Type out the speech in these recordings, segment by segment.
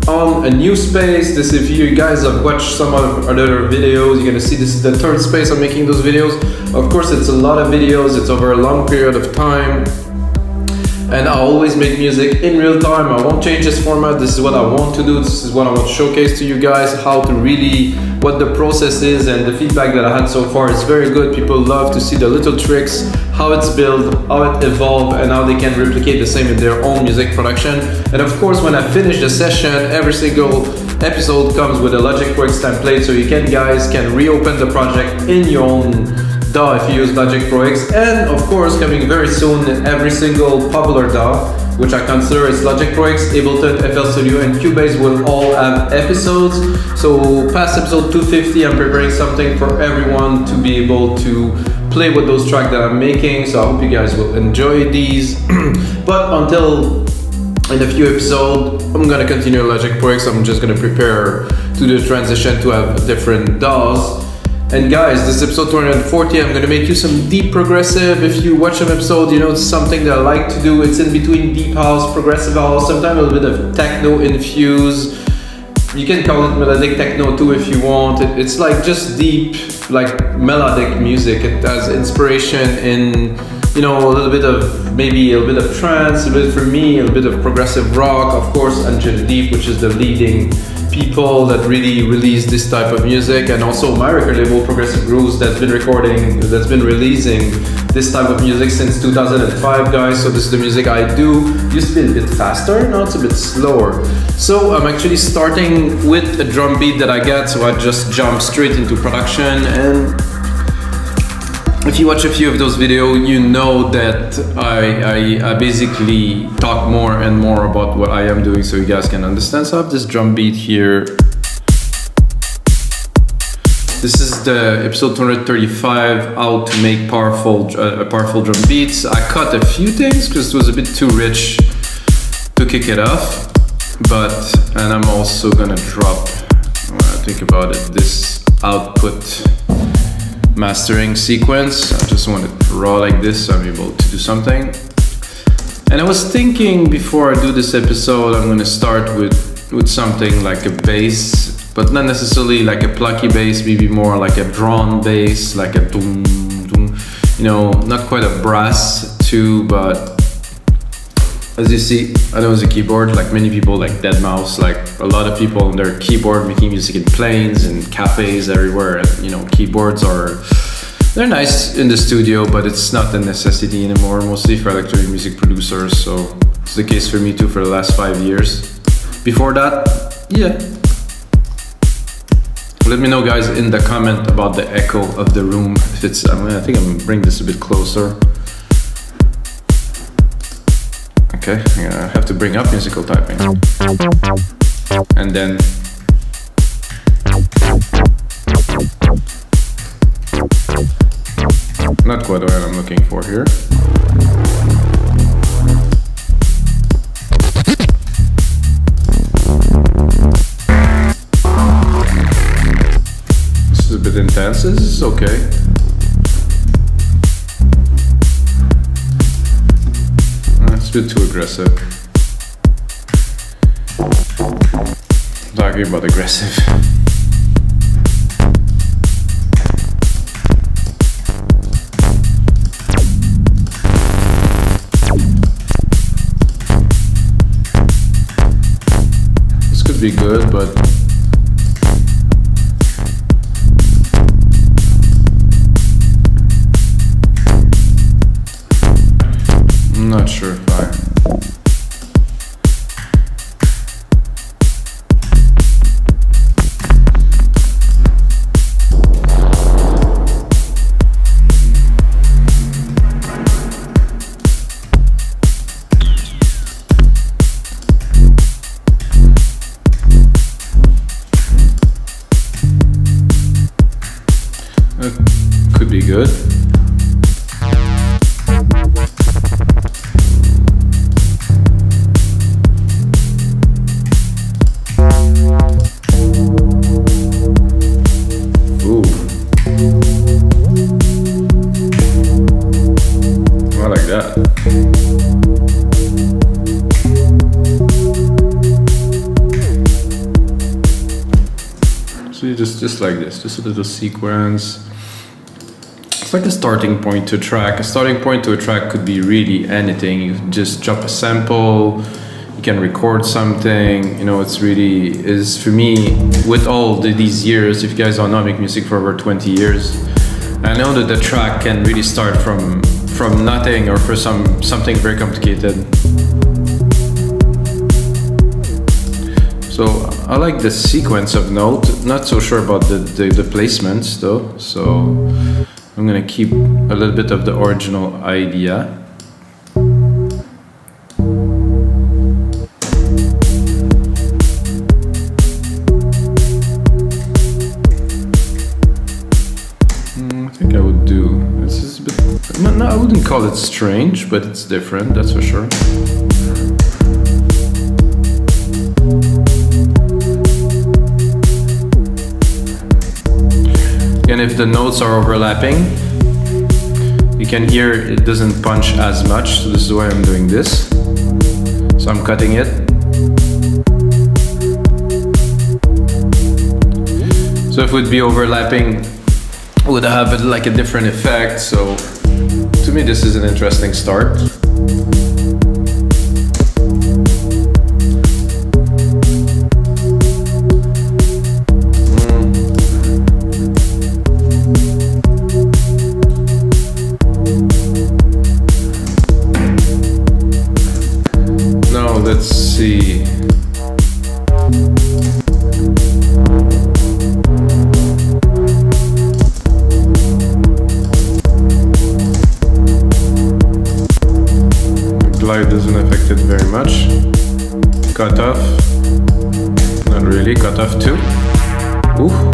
on a new space. This, if you guys have watched some of other videos, you're gonna see this is the third space I'm making those videos. Of course, it's a lot of videos, it's over a long period of time. And I always make music in real time. I won't change this format. This is what I want to do. This is what I want to showcase to you guys, how to really, what the process is, and the feedback that I had so far is very good. People love to see the little tricks, how it's built, how it evolved, and how they can replicate the same in their own music production. And of course, when I finish the session, every single episode comes with a Logic Pro X template, so you guys can reopen the project in your own DAW if you use Logic Pro X. And of course, coming very soon, every single popular DAW, which I consider is Logic Pro X, Ableton, FL Studio, and Cubase, will all have episodes. So past episode 250, I'm preparing something for everyone to be able to play with those tracks that I'm making. So I hope you guys will enjoy these. But until in a few episodes, I'm gonna continue Logic Pro X. I'm just gonna prepare to the transition to have different DAWs. And guys, this is episode 240. I'm gonna make you some deep progressive. If you watch an episode, you know it's something that I like to do. It's in between deep house, progressive house, sometimes a little bit of techno infused. You can call it melodic techno too if you want. It's like just deep, like melodic music. It has inspiration in, you know, a little bit of, maybe a little bit of trance, a bit for me, a little bit of progressive rock. Of course, Angel Deep, which is the leading people that really release this type of music, and also my record label Progressive Grooves that's been releasing this type of music since 2005, guys. So this is the music I do. Used to be a bit faster, now it's a bit slower. So I'm actually starting with a drum beat that I got, so I just jump straight into production. And if you watch a few of those videos, you know that I basically talk more and more about what I am doing so you guys can understand. So I have this drum beat here. This is the episode 235, how to make powerful drum beats. I cut a few things because it was a bit too rich to kick it off. And I'm also gonna drop, when I think about it, this output mastering sequence. I just want it raw like this so I'm able to do something. And I was thinking before I do this episode, I'm gonna start with something like a bass, but not necessarily like a plucky bass, maybe more like a drawn bass, like a doom doom, you know, not quite a brass too, but as you see, I know it's a keyboard, like many people, like deadmau5, like a lot of people on their keyboard making music in planes and cafes everywhere. And you know, keyboards they're nice in the studio, but it's not a necessity anymore, mostly for electronic music producers. So it's the case for me too for the last 5 years. Before that, yeah. Let me know, guys, in the comment about the echo of the room. If it's, I think I'm gonna bring this a bit closer. Okay, I'm gonna have to bring up musical typing. And then not quite what I'm looking for here. This is a bit intense. This is okay. It's a bit too aggressive. I'm talking about aggressive. This could be good, but I'm not sure if I... Could be good. really just like this, just a little sequence. It's like a starting point to a track. A starting point to a track could be really anything. You just drop a sample, you can record something, you know. It's really is for me, with all these years, if you guys don't know, I make music for over 20 years. I know that the track can really start from nothing or for something very complicated. So I like the sequence of note. Not so sure about the placements though. So I'm gonna keep a little bit of the original idea. I think I would do. This is a bit. No, I wouldn't call it strange, but it's different. That's for sure. And if the notes are overlapping, you can hear it doesn't punch as much. So this is why I'm doing this. So I'm cutting it. So if it would be overlapping, it would have like a different effect. So to me, this is an interesting start. Let's see. Glide doesn't affect it very much. Cut off. Not really. Cut off too. Ooh.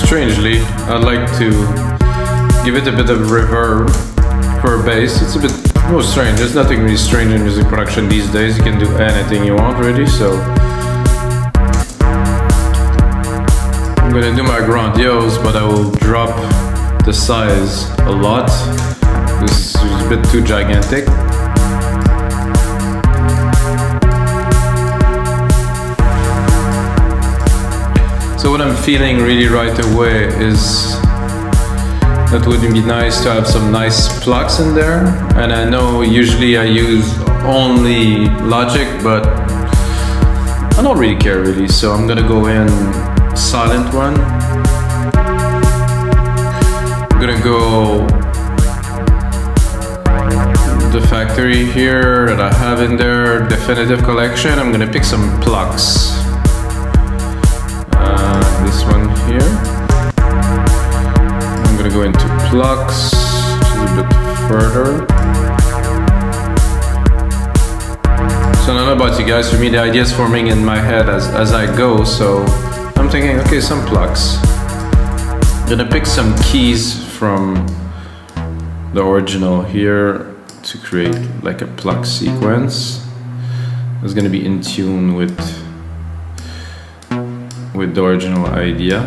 Strangely, I'd like to give it a bit of reverb for a bass. It's a bit more strange. There's nothing really strange in music production these days. You can do anything you want, really. So I'm gonna do my grandiose, but I will drop the size a lot. This is a bit too gigantic. So what I'm feeling really right away is that would be nice to have some nice plucks in there. And I know usually I use only Logic, but I don't really care really. So I'm gonna go in silent one. I'm gonna go the factory here that I have in there, definitive collection. I'm gonna pick some plucks. This one here. I'm gonna go into plucks, which is a bit further. So I don't know about you guys, for me the idea is forming in my head as I go, so I'm thinking, okay, some plucks. I'm gonna pick some keys from the original here to create like a pluck sequence. It's gonna be in tune with the original idea.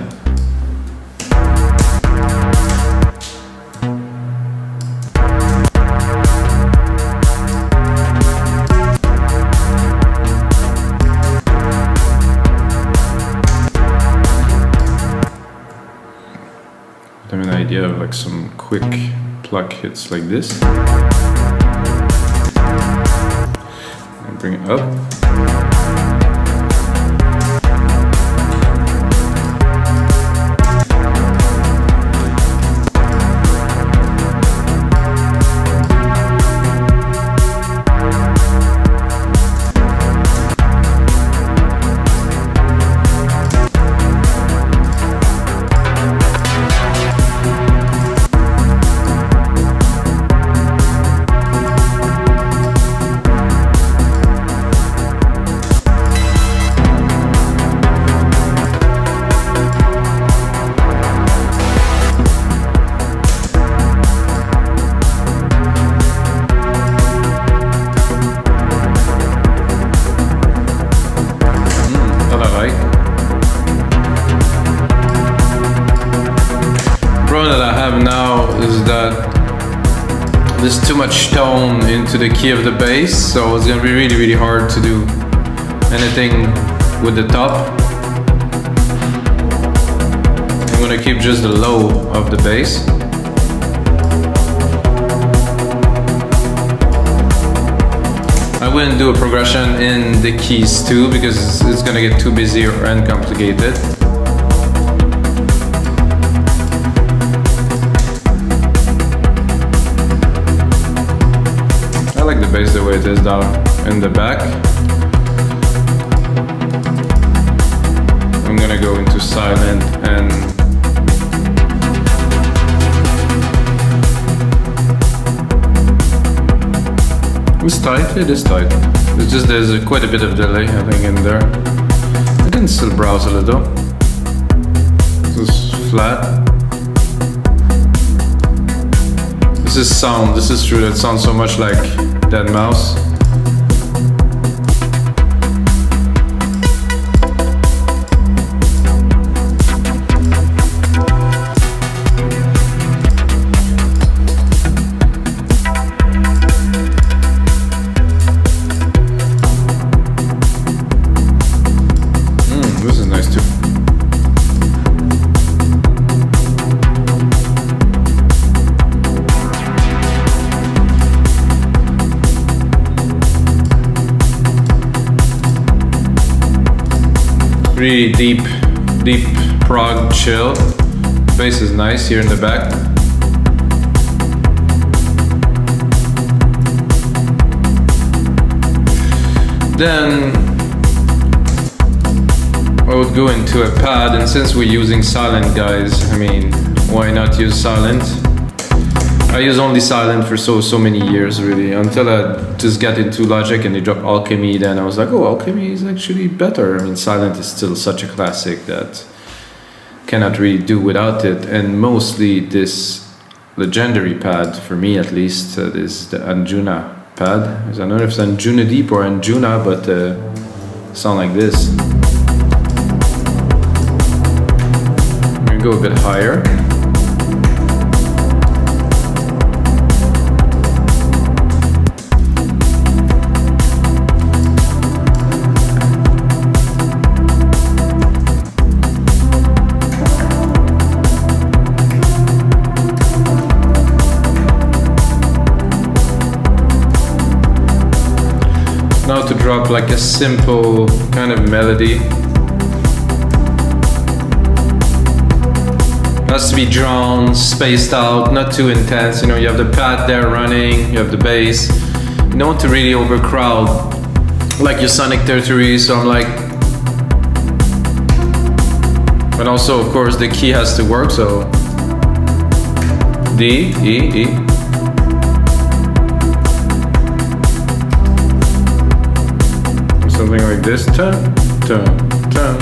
I have an idea of like some quick pluck hits like this. And bring it up. is that there's too much tone into the key of the bass, so it's gonna be really hard to do anything with the top. I'm gonna keep just the low of the bass. I wouldn't do a progression in the keys too, because it's gonna get too busy and complicated. I like the bass the way it is down in the back. I'm gonna go into silent and it's tight, it is tight. It's just there's quite a bit of delay, I think, in there. I can still browse a little. This is flat. This is sound, this is true, that sounds so much like Dead Mouse. This is nice too. Really deep prog chill. Bass is nice here in the back. Then I would go into a pad, and since we're using silent, guys, I mean, why not use silent? I use only silent for so many years, really, until I just got into Logic and they dropped Alchemy. Then I was like, oh, Alchemy is actually better. I mean, silent is still such a classic that cannot really do without it. And mostly this legendary pad, for me at least, is the Anjuna pad. I don't know if it's Anjuna Deep or Anjuna, but sound like this. I'm gonna go a bit higher. Now to drop like a simple kind of melody. It has to be drawn, spaced out, not too intense. You know, you have the pad there running, you have the bass. You don't want to really overcrowd like your sonic territory, so I'm like... But also, of course, the key has to work, so... D, E, E. Something like this, turn, turn, turn.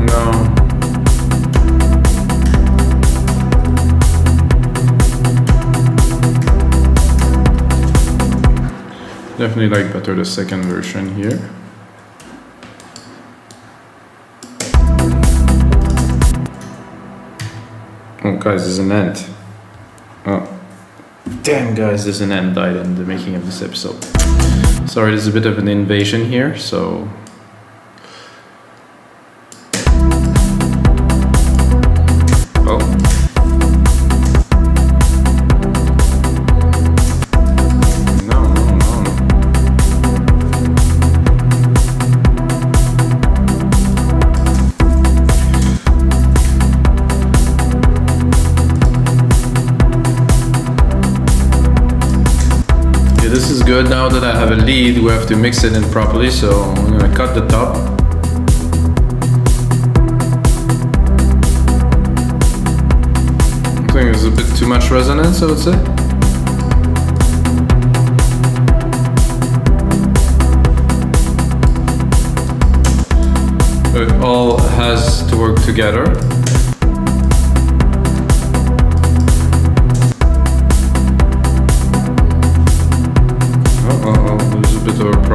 No. Definitely like better the second version here. Oh guys, there's an ant. Oh. Damn guys, there's an ant died in the making of this episode. Sorry, there's a bit of an invasion here, so... Oh. No. This is good. Now that I have a lead, we have to mix it in properly, so I'm gonna cut the top. I think there's a bit too much resonance, I would say. It all has to work together.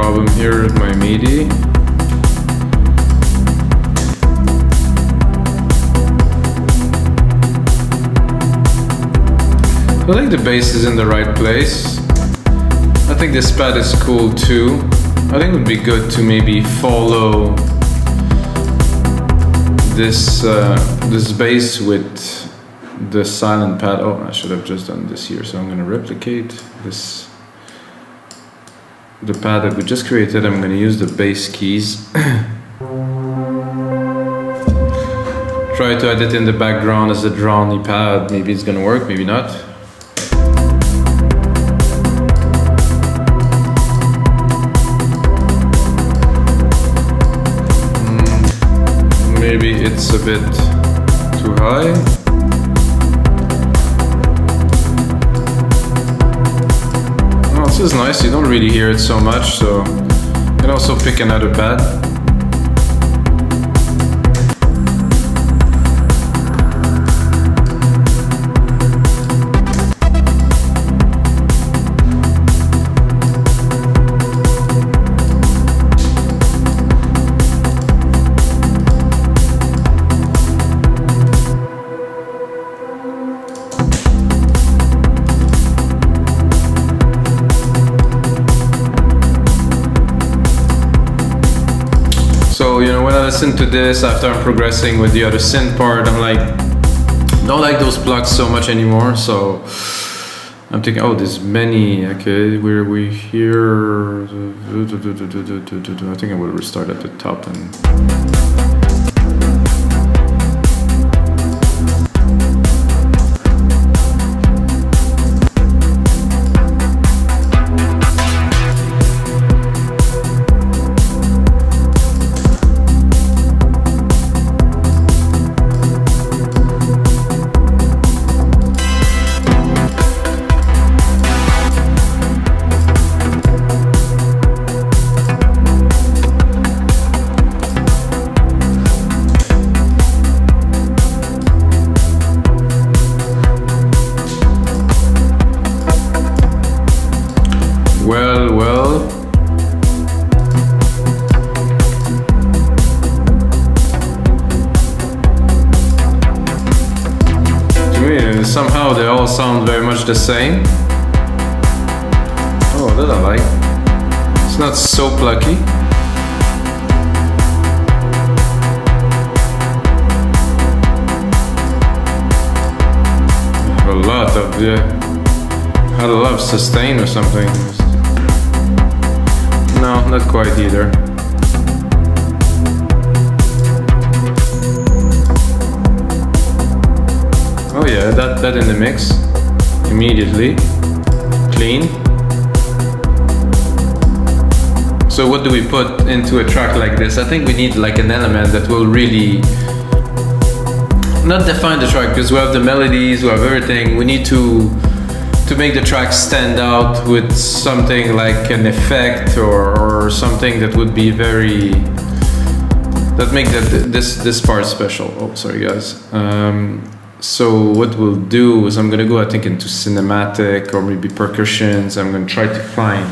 problem here with my MIDI. I think the bass is in the right place. I think this pad is cool too. I think it would be good to maybe follow this bass with the silent pad. Oh, I should have just done this here. So I'm going to replicate this. The pad that we just created, I'm going to use the bass keys. Try to edit in the background as a drawny pad. Maybe it's going to work, maybe not. Maybe it's a bit too high. Oh, this is nice. You don't really hear it so much, so you can also pick another pad. So, you know, when I listen to this after I'm progressing with the other synth part, I'm like, don't like those plucks so much anymore. So I'm thinking, oh, there's many. Okay, where we here. I think I will restart at the top and. Well. To me, somehow they all sound very much the same. Oh, that I like. It's not so plucky. A lot of, had a lot of sustain or something. No, not quite either. Oh yeah, that in the mix. Immediately. Clean. So what do we put into a track like this? I think we need like an element that will really not define the track, because we have the melodies, we have everything. We need to make the track stand out with something like an effect or something that would be very, that make this part special. Oh, sorry guys. So what we'll do is I'm gonna go, I think, into cinematic or maybe percussions. I'm gonna try to find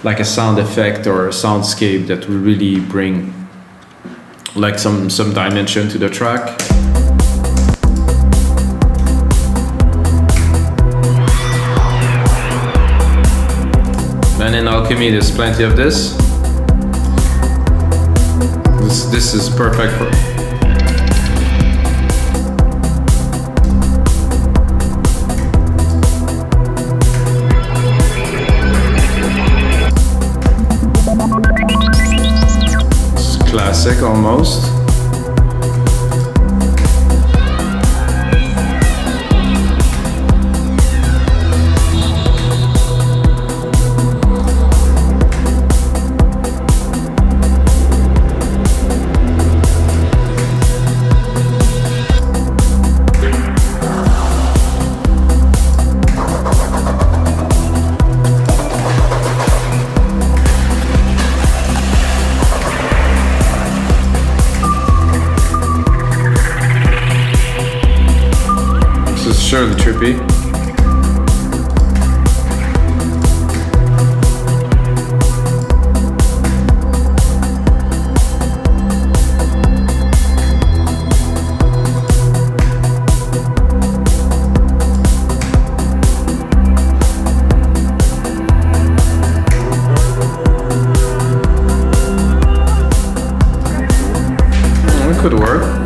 like a sound effect or a soundscape that will really bring like some dimension to the track. And in Alchemy, there's plenty of this. This is perfect for. It's classic almost. Surely trippy. it could work.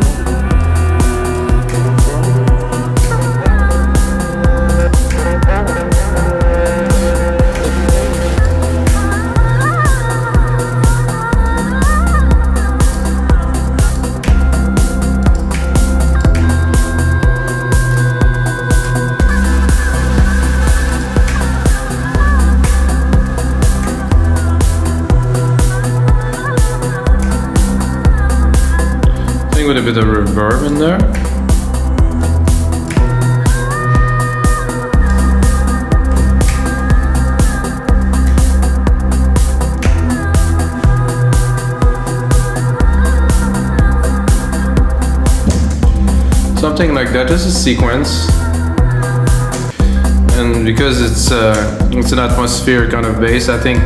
With a bit of reverb in there. Something like that. This is sequence, and because it's an atmosphere kind of bass, I think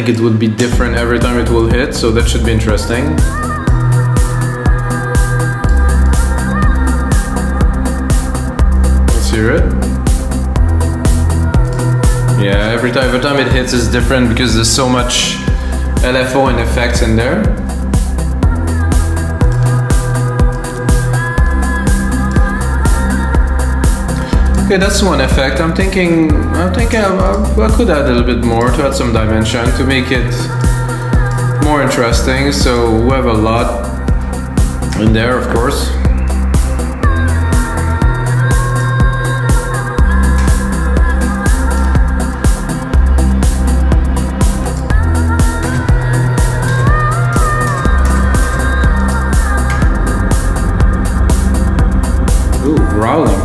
it would be different every time it will hit. So that should be interesting. Hear it? Yeah, every time it hits is different because there's so much LFO and effects in there. Okay, that's one effect. I think I could add a little bit more to add some dimension to make it more interesting. So we have a lot in there, of course. Growling.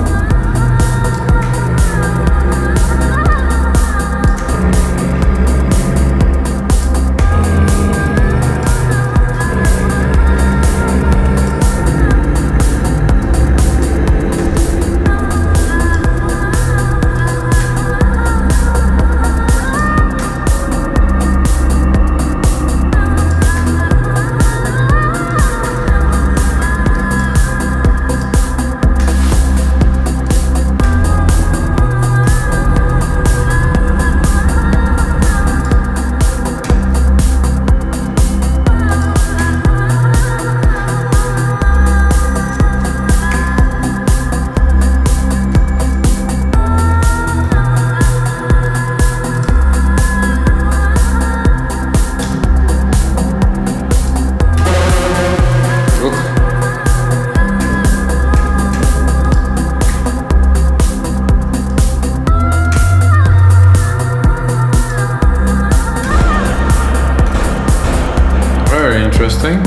Interesting.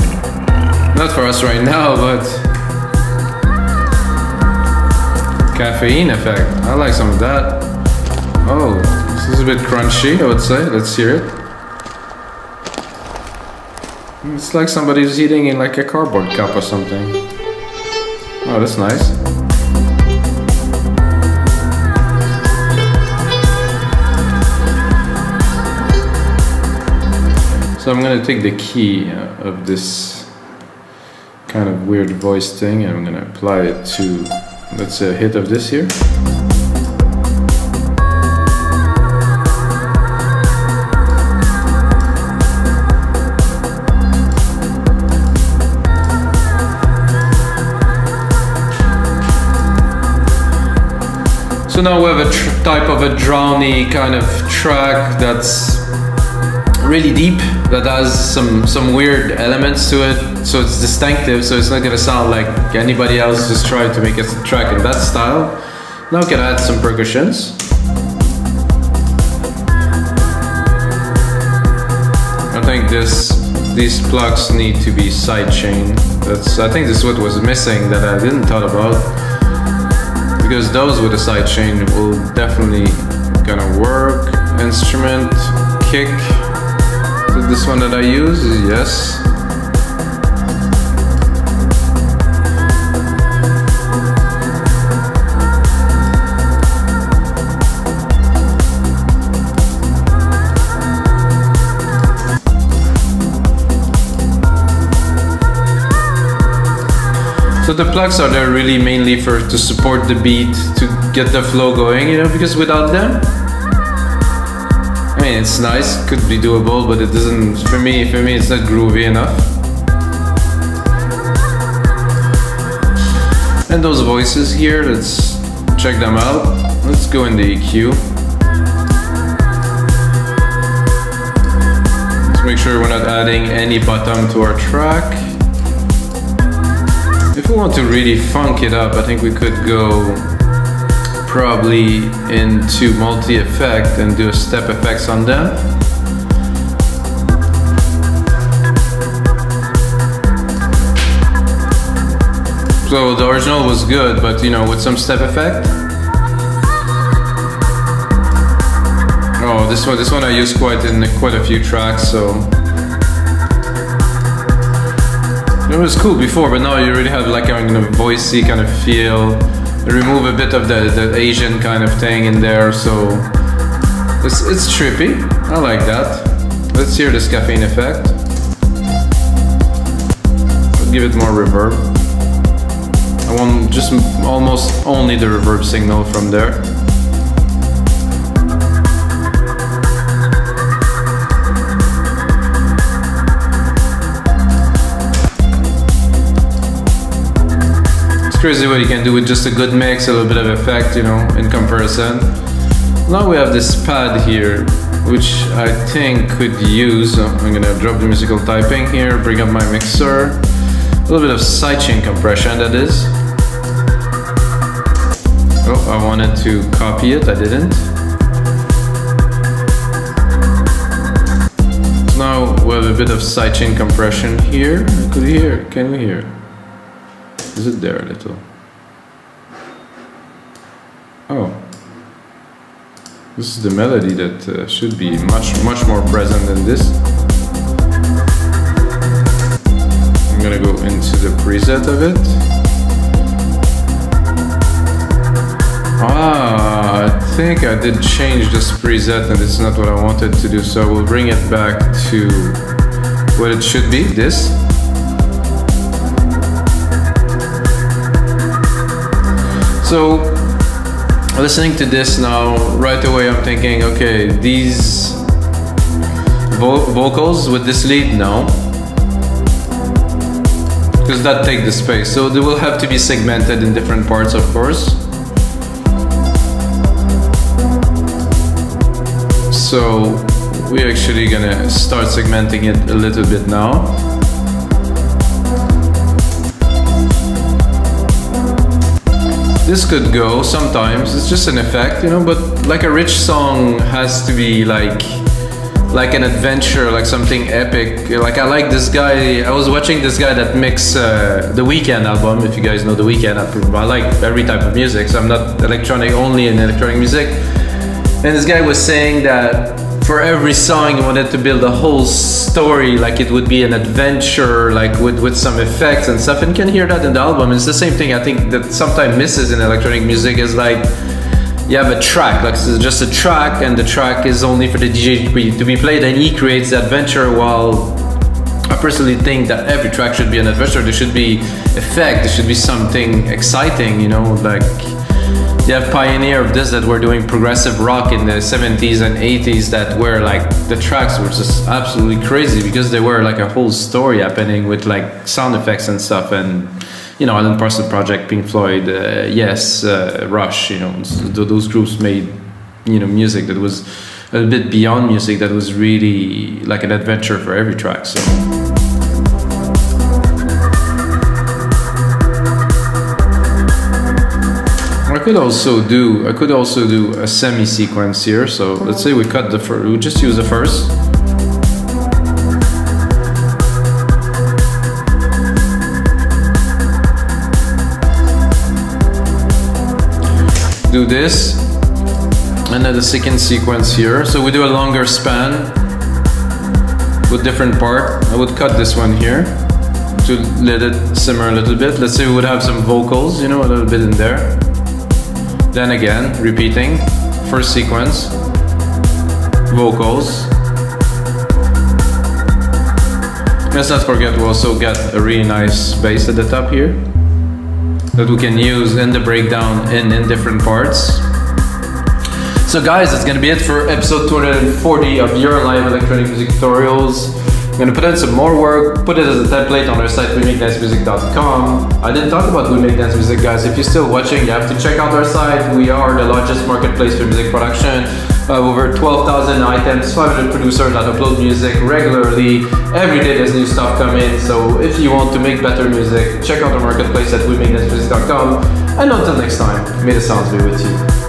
Not for us right now, but caffeine effect. I like some of that. Oh, this is a bit crunchy, I would say. Let's hear it. It's like somebody's eating in like a cardboard cup or something. Oh, that's nice. So I'm gonna take the key of this kind of weird voice thing and I'm gonna apply it to, let's say, a hit of this here. So now we have a type of a drowny kind of track that's really deep, that has some weird elements to it, so it's distinctive, so it's not gonna sound like anybody else just tried to make a track in that style. Now we can add some percussions. I think these plucks need to be sidechain. I think this is what was missing that I didn't thought about, because those with a sidechain will definitely gonna work. Instrument, kick. This one that I use is yes. So the plucks are there really mainly to support the beat, to get the flow going, you know, because without them, I mean, it's nice, could be doable, but it doesn't, for me it's not groovy enough. And those voices here, let's check them out. Let's go in the EQ. Let's make sure we're not adding any bottom to our track. If we want to really funk it up, I think we could go probably into multi-effect and do a step effects on them. So the original was good, but you know, with some step effect. Oh, this one I used quite a few tracks, so it was cool before, but now you really have like a voicey kind of feel. Remove a bit of the Asian kind of thing in there, so it's trippy. I like that. Let's hear this caffeine effect. I'll give it more reverb. I want just almost only the reverb signal from there. It's crazy what you can do with just a good mix, a little bit of effect, you know, in comparison. Now we have this pad here, which I think could use. I'm gonna drop the musical typing here, bring up my mixer. A little bit of sidechain compression, that is. Oh, I wanted to copy it, I didn't. Now we have a bit of sidechain compression here. Can we hear? Is it there a little? Oh. This is the melody that should be much more present than this. I'm gonna go into the preset of it. I think I did change this preset and it's not what I wanted to do, so I will bring it back to what it should be, this. So, listening to this now, right away I'm thinking, okay, these vocals with this lead now, because that take the space, so they will have to be segmented in different parts, of course. So we're actually gonna start segmenting it a little bit now. This could go sometimes, it's just an effect, you know, but like a rich song has to be like an adventure, like something epic. Like I like this guy, I was watching this guy that mixed the Weeknd album, if you guys know the Weeknd. I like every type of music, so I'm not electronic only in electronic music. And this guy was saying that for every song he wanted to build a whole story, like it would be an adventure, like with some effects and stuff, and you can hear that in the album. It's the same thing I think that sometimes misses in electronic music, is like you have a track, like it's just a track, and the track is only for the DJ to be played, and he creates the adventure. While I personally think that every track should be an adventure. There should be effect, there should be something exciting, you know, like you have pioneer of this that were doing progressive rock in the 70s and 80s that were like, the tracks were just absolutely crazy because they were like a whole story happening with like sound effects and stuff. And you know, Alan Parsons Project, Pink Floyd, Yes, Rush, you know, those groups made, you know, music that was a bit beyond music, that was really like an adventure for every track. So I could also do a semi-sequence here. So let's say we cut the first, we just use the first. Do this, and then the second sequence here. So we do a longer span with different part. I would cut this one here to let it simmer a little bit. Let's say we would have some vocals, you know, a little bit in there. Then again, repeating, first sequence, vocals. Let's not forget we also got a really nice bass at the top here that we can use in the breakdown in different parts. So guys, that's gonna be it for episode 240 of your live electronic music tutorials. I'm gonna put in some more work, put it as a template on our site, wemakedancemusic.com. I didn't talk about We Make Dance Music, guys. If you're still watching, you have to check out our site. We are the largest marketplace for music production. Over 12,000 items, 500 producers that upload music regularly. Every day there's new stuff coming. So if you want to make better music, check out our marketplace at wemakedancemusic.com. And until next time, may the sounds be with you.